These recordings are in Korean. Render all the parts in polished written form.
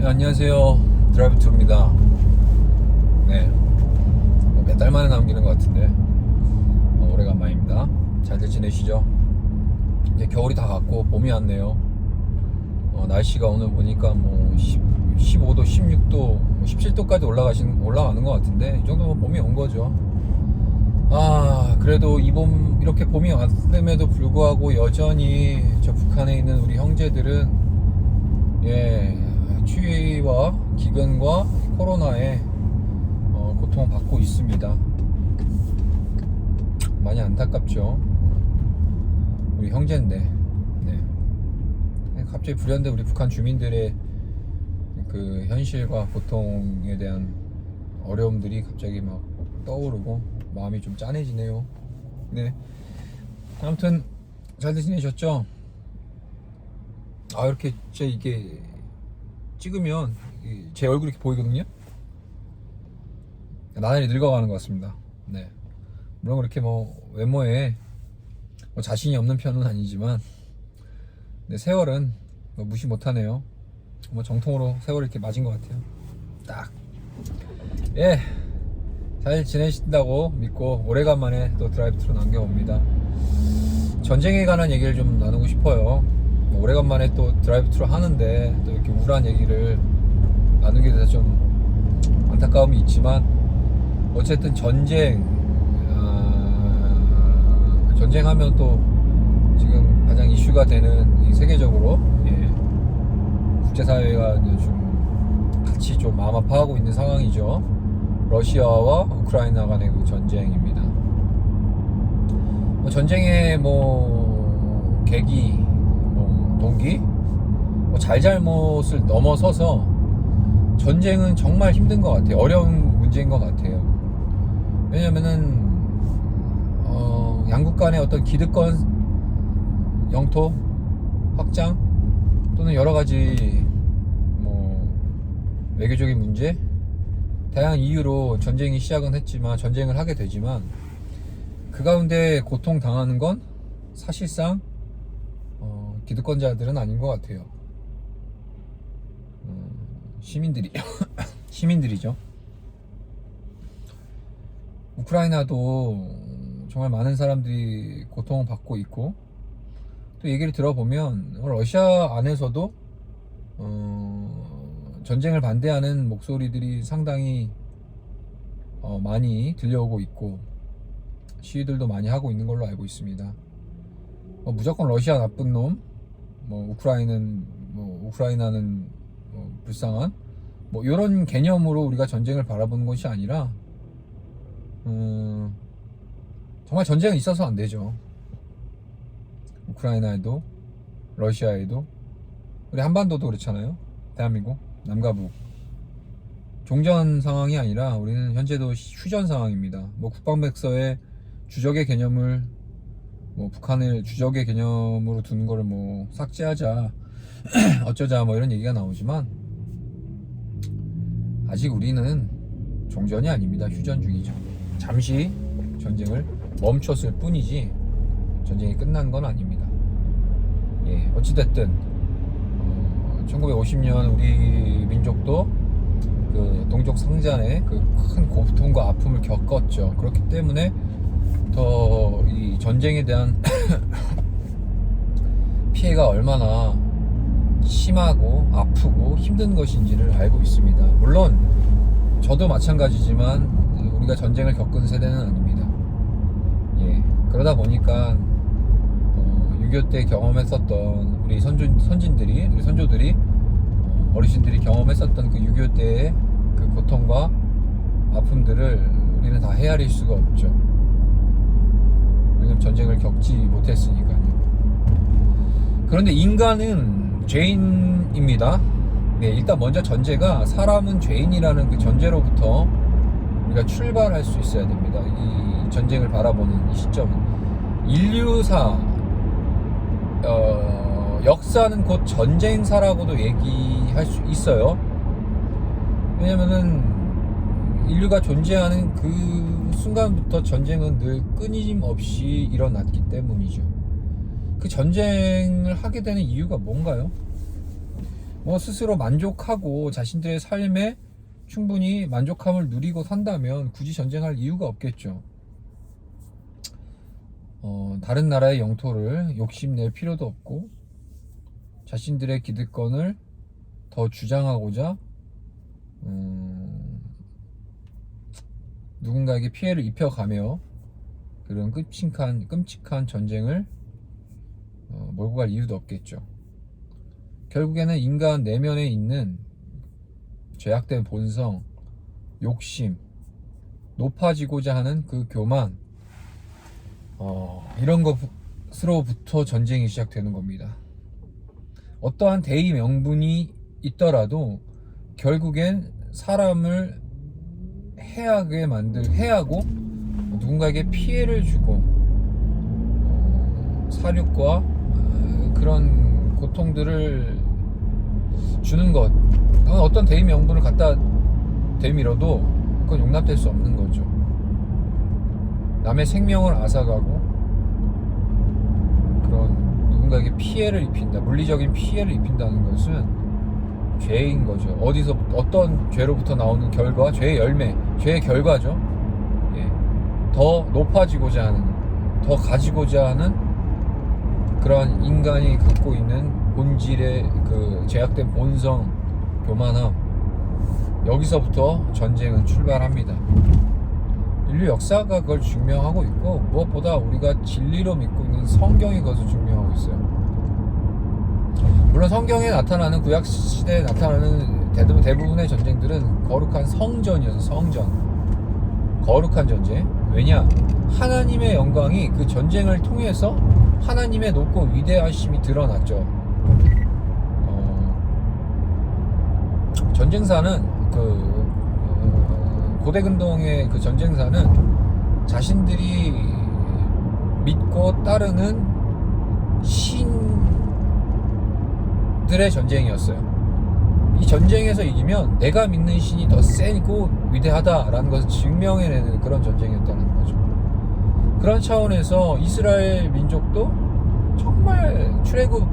네, 안녕하세요. 드라이브투입니다. 네, 몇 달 만에 남기는 것 같은데 오래간만입니다. 잘들 지내시죠? 이제 겨울이 다 갔고 봄이 왔네요. 날씨가 오늘 보니까 15도, 16도, 17도까지 올라가는 것 같은데 이 정도면 봄이 온 거죠. 그래도 이 봄 이렇게 봄이 왔음에도 불구하고 여전히 저 북한에 있는 우리 형제들은 추위와 기근과 코로나에 고통을 받고 있습니다. 많이 안타깝죠. 우리 형제인데, 갑자기 불현듯 우리 북한 주민들의 그 현실과 고통에 대한 어려움들이 갑자기 막 떠오르고 마음이 좀 짠해지네요. 네. 아무튼 잘들 지내셨죠? 이렇게 이게 찍으면 제 얼굴이 이렇게 보이거든요. 나날이 늙어가는 것 같습니다. 네. 물론 그렇게 외모에 자신이 없는 편은 아니지만 세월은 무시 못하네요. 정통으로 세월을 이렇게 맞은 것 같아요. 딱. 잘 지내신다고 믿고 오래간만에 또 드라이브트로 남겨봅니다. 전쟁에 관한 얘기를 좀 나누고 싶어요. 오래간만에 또 드라이브트로 하는데 또 이렇게 우울한 얘기를 나누게 돼서 좀 안타까움이 있지만 어쨌든 전쟁하면 또 지금 가장 이슈가 되는 이 세계적으로 국제사회가 좀 같이 좀 마음 아파하고 있는 상황이죠. 러시아와 우크라이나 간의 그 전쟁입니다. 전쟁의 계기, 동기, 잘잘못을 넘어서서 전쟁은 정말 힘든 것 같아요. 어려운 문제인 것 같아요. 왜냐면은 양국 간의 어떤 기득권 영토 확장 또는 여러 가지 외교적인 문제, 다양한 이유로 전쟁을 하게 되지만 그 가운데 고통당하는 건 사실상 기득권자들은 아닌 것 같아요. 시민들이죠. 우크라이나도 정말 많은 사람들이 고통을 받고 있고, 또 얘기를 들어보면 러시아 안에서도 전쟁을 반대하는 목소리들이 상당히 많이 들려오고 있고 시위들도 많이 하고 있는 걸로 알고 있습니다. 무조건 러시아 나쁜 놈, 우크라이나는 불쌍한 이런 개념으로 우리가 전쟁을 바라보는 것이 아니라 정말 전쟁은 있어서 안 되죠. 우크라이나에도 러시아에도 우리 한반도도 그렇잖아요. 대한민국 남과 북 종전 상황이 아니라 우리는 현재도 휴전 상황입니다. 국방백서에 주적의 개념을 북한을 주적의 개념으로 두는 거를 삭제하자 어쩌자 이런 얘기가 나오지만 아직 우리는 종전이 아닙니다. 휴전 중이죠. 잠시 전쟁을 멈췄을 뿐이지 전쟁이 끝난 건 아닙니다. 어찌됐든 1950년 우리 민족도 그 동족 상잔의 그 큰 고통과 아픔을 겪었죠. 그렇기 때문에 더 이 전쟁에 대한 피해가 얼마나 심하고 아프고 힘든 것인지를 알고 있습니다. 물론 저도 마찬가지지만 우리가 전쟁을 겪은 세대는 아닙니다. 그러다 보니까 6.25 때 경험했었던 우리 선조들이 어르신들이 경험했었던 그 6.25 때의 그 고통과 아픔들을 우리는 다 헤아릴 수가 없죠. 왜냐면 전쟁을 겪지 못했으니까요. 그런데 인간은 죄인입니다. 일단 먼저 전제가 사람은 죄인이라는 그 전제로부터 우리가 출발할 수 있어야 됩니다. 이 전쟁을 바라보는 이 시점은 인류사 역사는 곧 전쟁사라고도 얘기할 수 있어요. 왜냐면은 인류가 존재하는 그 순간부터 전쟁은 늘 끊임없이 일어났기 때문이죠. 그 전쟁을 하게 되는 이유가 뭔가요? 뭐 스스로 만족하고 자신들의 삶에 충분히 만족함을 누리고 산다면 굳이 전쟁할 이유가 없겠죠. 다른 나라의 영토를 욕심낼 필요도 없고 자신들의 기득권을 더 주장하고자 누군가에게 피해를 입혀가며 그런 끔찍한 전쟁을 몰고 갈 이유도 없겠죠. 결국에는 인간 내면에 있는 죄악된 본성, 욕심, 높아지고자 하는 그 교만, 이런 것으로부터 전쟁이 시작되는 겁니다. 어떠한 대의 명분이 있더라도 결국엔 사람을 해하고 누군가에게 피해를 주고 사륙과 그런 고통들을 주는 것, 어떤 대의 명분을 갖다 대밀어도 그건 용납될 수 없는 거죠. 남의 생명을 앗아가고 그런 누군가에게 피해를 입힌다, 물리적인 피해를 입힌다는 것은 죄인 거죠. 어떤 죄로부터 나오는 결과, 죄의 열매, 죄의 결과죠. 더 높아지고자 하는, 더 가지고자 하는 그러한 인간이 갖고 있는 본질의 그 제약된 본성, 교만함, 여기서부터 전쟁은 출발합니다. 인류 역사가 그걸 증명하고 있고 무엇보다 우리가 진리로 믿고 있는 성경이 그것을 증명하고 있어요. 물론 성경에 나타나는 구약시대에 나타나는 대부분의 전쟁들은 거룩한 성전이어서 거룩한 전쟁. 왜냐? 하나님의 영광이 그 전쟁을 통해서 하나님의 높고 위대하심이 드러났죠. 전쟁사는 고대근동의 그 전쟁사는 자신들이 믿고 따르는 신들의 전쟁이었어요. 이 전쟁에서 이기면 내가 믿는 신이 더 세고 위대하다라는 것을 증명해내는 그런 전쟁이었다는 거죠. 그런 차원에서 이스라엘 민족도 정말 출애굽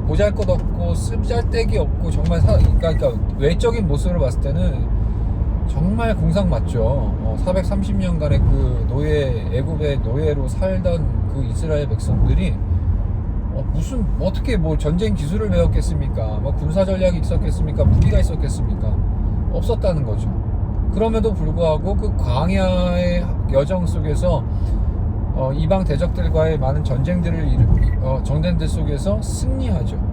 보잘것없고 쓰잘데기 없고 정말 그러니까 외적인 모습으로 봤을 때는 정말 공상맞죠. 430년간의 그 애굽의 노예로 살던 그 이스라엘 백성들이 무슨 어떻게 뭐 전쟁 기술을 배웠겠습니까? 뭐 군사 전략이 있었겠습니까? 무기가 있었겠습니까? 없었다는 거죠. 그럼에도 불구하고 그 광야의 여정 속에서 이방 대적들과의 많은 전쟁들 속에서 승리하죠.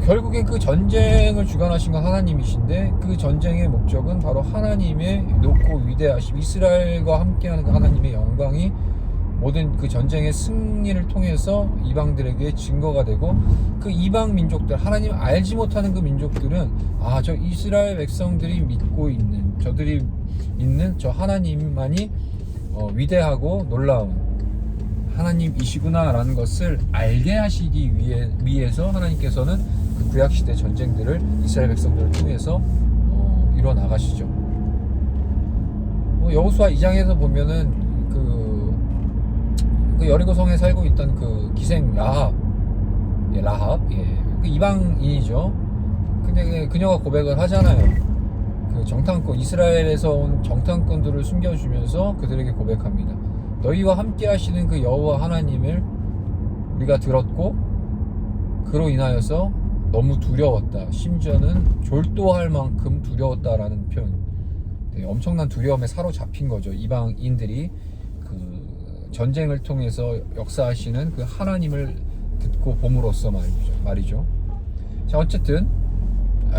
결국엔 그 전쟁을 주관하신 건 하나님이신데 그 전쟁의 목적은 바로 하나님의 높고 위대하심, 이스라엘과 함께하는 그 하나님의 영광이 모든 그 전쟁의 승리를 통해서 이방들에게 증거가 되고 그 이방 민족들, 하나님 알지 못하는 그 민족들은 저 이스라엘 백성들이 믿고 있는 저들이 믿는 저 하나님만이 위대하고 놀라운 하나님이시구나 라는 것을 알게 하시기 위해서 하나님께서는 그 구약시대 전쟁들을 이스라엘 백성들을 통해서 이뤄 나가시죠. 여호수아 2장에서 보면은 그 여리고성에 살고 있던 그 기생 라합, 그 이방인이죠. 근데 그녀가 고백을 하잖아요. 그 정탐꾼, 이스라엘에서 온 정탐꾼들을 숨겨주면서 그들에게 고백합니다. 너희와 함께 하시는 그 여호와 하나님을 우리가 들었고 그로 인하여서 너무 두려웠다. 심지어는 졸도할 만큼 두려웠다라는 표현. 엄청난 두려움에 사로잡힌 거죠. 이방인들이 그 전쟁을 통해서 역사하시는 그 하나님을 듣고 봄으로써 말이죠. 자, 어쨌든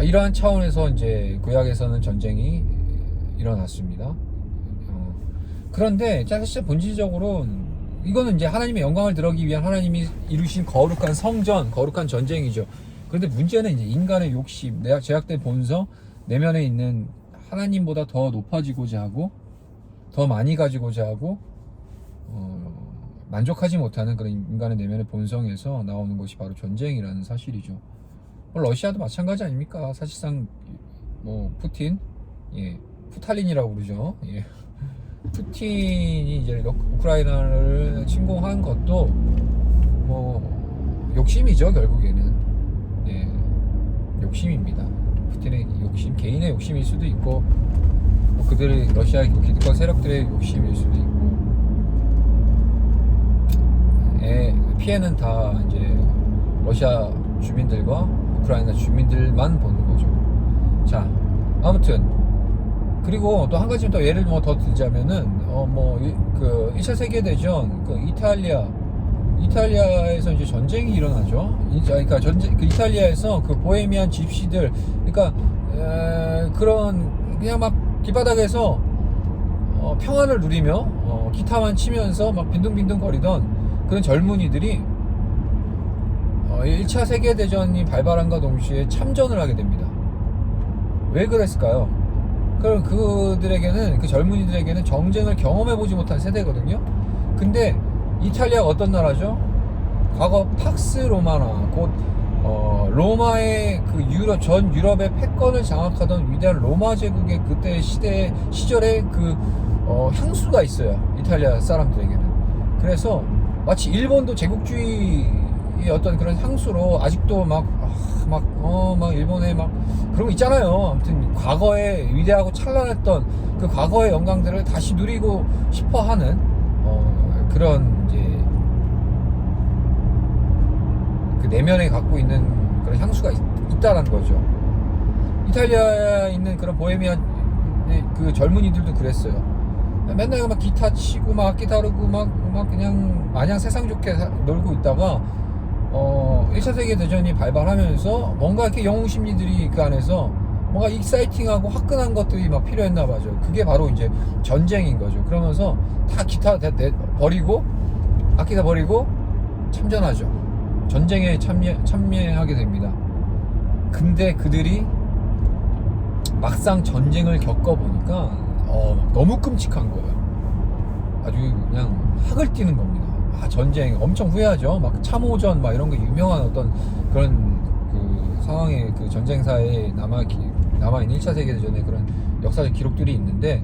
이러한 차원에서 이제 구약에서는 전쟁이 일어났습니다. 그런데 사실 본질적으로 이거는 이제 하나님의 영광을 드러내기 위한 하나님이 이루신 거룩한 성전, 거룩한 전쟁이죠. 그런데 문제는 이제 인간의 욕심, 내가 제약된 본성, 내면에 있는 하나님보다 더 높아지고자 하고 더 많이 가지고자 하고 만족하지 못하는 그런 인간의 내면의 본성에서 나오는 것이 바로 전쟁이라는 사실이죠. 러시아도 마찬가지 아닙니까? 사실상 뭐 푸틴, 푸탈린이라고 그러죠. 푸틴이 이제 우크라이나를 침공한 것도 뭐 욕심이죠, 결국에는. 욕심입니다. 푸틴의 욕심, 개인의 욕심일 수도 있고 뭐 그들의 러시아 기득권 세력들의 욕심일 수도 있고 피해는 다 이제 러시아 주민들과 우크라이나 주민들만 보는 거죠. 자, 아무튼 그리고 또 한 가지 더 예를 뭐 더 들자면은 그 1차 세계 대전 그 이탈리아에서 이제 전쟁이 일어나죠. 그러니까 그 이탈리아에서 그 보헤미안 집시들, 그러니까 그런 그냥 막 길바닥에서 평안을 누리며 기타만 치면서 막 빈둥빈둥 거리던 그런 젊은이들이 1차 세계대전이 발발한과 동시에 참전을 하게 됩니다. 왜 그랬을까요? 그럼 그들에게는, 그 젊은이들에게는 전쟁을 경험해보지 못한 세대거든요. 근데 이탈리아가 어떤 나라죠? 과거 팍스 로마나 곧 로마의 그 전 유럽의 패권을 장악하던 위대한 로마 제국의 그때 시절의 그 향수가 있어요. 이탈리아 사람들에게는. 그래서 마치 일본도 제국주의의 어떤 그런 향수로 아직도 막 일본에 막 그런 거 있잖아요. 아무튼 과거에 위대하고 찬란했던 그 과거의 영광들을 다시 누리고 싶어 하는 그런 이제 그 내면에 갖고 있는 그런 향수가 있다라는 거죠. 이탈리아에 있는 그런 보헤미안 그 젊은이들도 그랬어요. 맨날 막 기타 치고 막 악기 다루고 막 그냥 마냥 세상 좋게 놀고 있다가 1차 세계 대전이 발발하면서 뭔가 이렇게 영웅 심리들이 그 안에서 뭔가 익사이팅하고 화끈한 것들이 막 필요했나 봐죠. 그게 바로 이제 전쟁인 거죠. 그러면서 다 기타 버리고 악기 다 버리고 참전하죠. 전쟁에 참여하게 됩니다. 근데 그들이 막상 전쟁을 겪어보니까 너무 끔찍한 거예요. 아주 그냥 학을 뛰는 겁니다. 전쟁 엄청 후회하죠. 막 참호전 막 이런 거 유명한 어떤 그런 그 상황의 그 전쟁사에 남아있는 1차 세계대전의 그런 역사적 기록들이 있는데,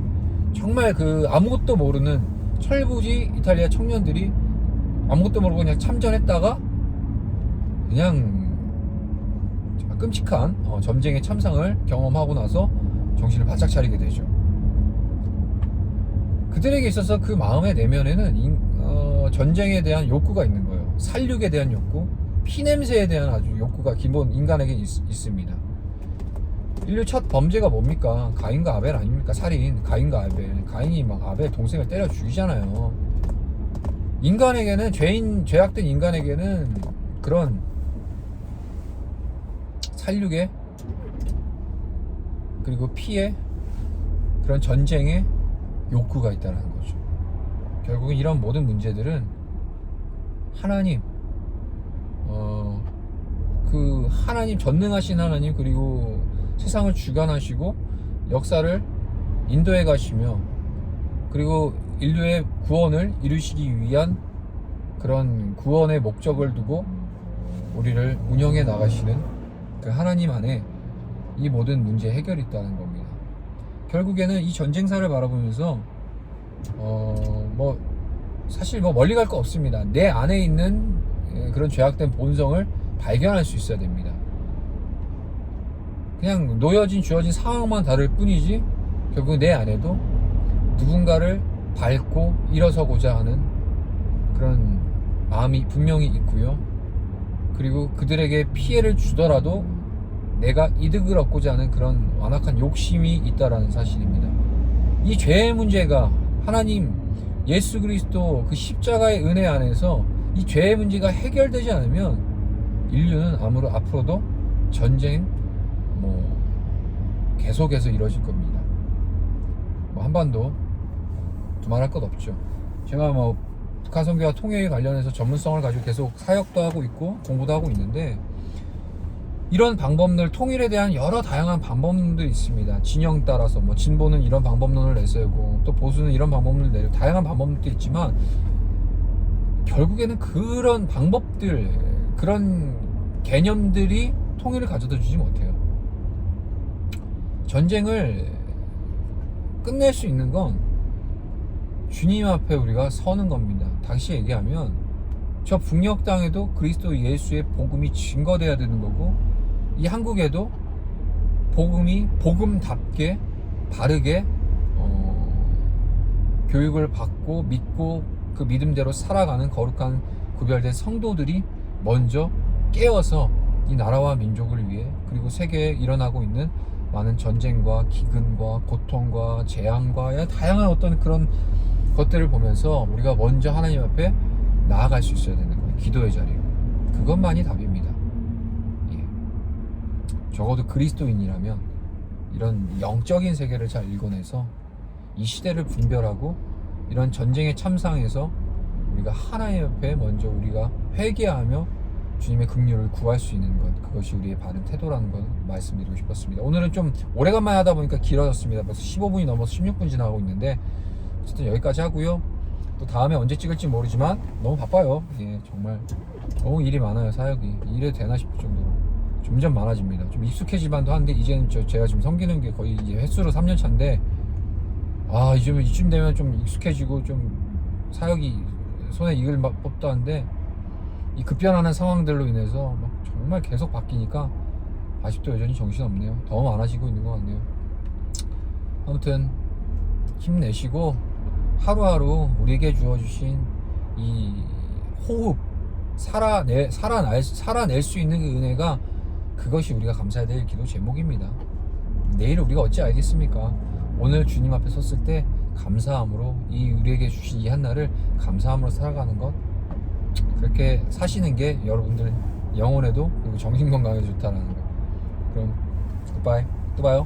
정말 그 아무것도 모르는 철부지 이탈리아 청년들이 아무것도 모르고 그냥 참전했다가 그냥 정말 끔찍한 전쟁의 참상을 경험하고 나서 정신을 바짝 차리게 되죠. 그들에게 있어서 그 마음의 내면에는 전쟁에 대한 욕구가 있는 거예요. 살육에 대한 욕구, 피냄새에 대한 아주 욕구가 기본 인간에게 있습니다. 인류 첫 범죄가 뭡니까? 가인과 아벨 아닙니까? 살인, 가인과 아벨. 가인이 막 아벨 동생을 때려 죽이잖아요. 인간에게는, 죄악된 인간에게는 그런 살육에, 그리고 피해, 그런 전쟁에 욕구가 있다는 거죠. 결국은 이런 모든 문제들은 하나님, 그 하나님, 전능하신 하나님, 그리고 세상을 주관하시고 역사를 인도해 가시며 그리고 인류의 구원을 이루시기 위한 그런 구원의 목적을 두고 우리를 운영해 나가시는 그 하나님 안에 이 모든 문제 해결이 있다는 겁니다. 결국에는 이 전쟁사를 바라보면서 사실 멀리 갈 거 없습니다. 내 안에 있는 그런 죄악된 본성을 발견할 수 있어야 됩니다. 그냥 주어진 상황만 다를 뿐이지 결국 내 안에도 누군가를 밟고 일어서고자 하는 그런 마음이 분명히 있고요. 그리고 그들에게 피해를 주더라도 내가 이득을 얻고자 하는 그런 완악한 욕심이 있다라는 사실입니다. 이 죄의 문제가 하나님 예수 그리스도 그 십자가의 은혜 안에서 이 죄의 문제가 해결되지 않으면 인류는 앞으로도 전쟁 계속해서 이루어질 겁니다. 한반도 두말할 것 없죠. 제가 북한 선교와 통일에 관련해서 전문성을 가지고 계속 사역도 하고 있고 공부도 하고 있는데, 이런 방법들, 통일에 대한 여러 다양한 방법론들이 있습니다. 진영 따라서 진보는 이런 방법론을 내세우고 또 보수는 이런 방법론을 내고 다양한 방법론도 있지만, 결국에는 그런 방법들, 그런 개념들이 통일을 가져다 주지 못해요. 전쟁을 끝낼 수 있는 건 주님 앞에 우리가 서는 겁니다. 다시 얘기하면 저 북녘 땅에도 그리스도 예수의 복음이 증거돼야 되는 거고, 이 한국에도 복음이 복음답게 바르게 교육을 받고 믿고 그 믿음대로 살아가는 거룩한 구별된 성도들이 먼저 깨어서 이 나라와 민족을 위해 그리고 세계에 일어나고 있는 많은 전쟁과 기근과 고통과 재앙과 다양한 어떤 그런 것들을 보면서 우리가 먼저 하나님 앞에 나아갈 수 있어야 되는 거예요. 기도의 자리로. 그것만이 답입니다. 예. 적어도 그리스도인이라면 이런 영적인 세계를 잘 읽어내서 이 시대를 분별하고 이런 전쟁의 참상에서 우리가 하나님 앞에 먼저 우리가 회개하며 주님의 긍휼을 구할 수 있는 것, 그것이 우리의 바른 태도라는 걸 말씀드리고 싶었습니다. 오늘은 좀 오래간만에 하다 보니까 길어졌습니다. 벌써 15분이 넘어서 16분 지나가고 있는데 어쨌든 여기까지 하고요. 또 다음에 언제 찍을지 모르지만 너무 바빠요. 예, 정말 너무 일이 많아요. 사역이 이래도 되나 싶을 정도로 점점 많아집니다. 좀 익숙해지만도 한데 이제는 제가 지금 섬기는 게 거의 이제 횟수로 3년 차인데 이쯤 되면 좀 익숙해지고 좀 사역이 손에 익을 법도 한데 이 급변하는 상황들로 인해서 막 정말 계속 바뀌니까 아직도 여전히 정신없네요. 더 많아지고 있는 것 같네요. 아무튼 힘내시고 하루하루 우리에게 주어주신 이 호흡 살아낼 수 있는 그 은혜가 그것이 우리가 감사해야 될 기도 제목입니다. 내일 우리가 어찌 알겠습니까? 오늘 주님 앞에 섰을 때 감사함으로 이 우리에게 주신 이 한날을 감사함으로 살아가는 것, 그렇게 사시는 게 여러분들 영혼에도 그리고 정신건강에 좋다라는 거. 그럼 굿바이. 또 봐요.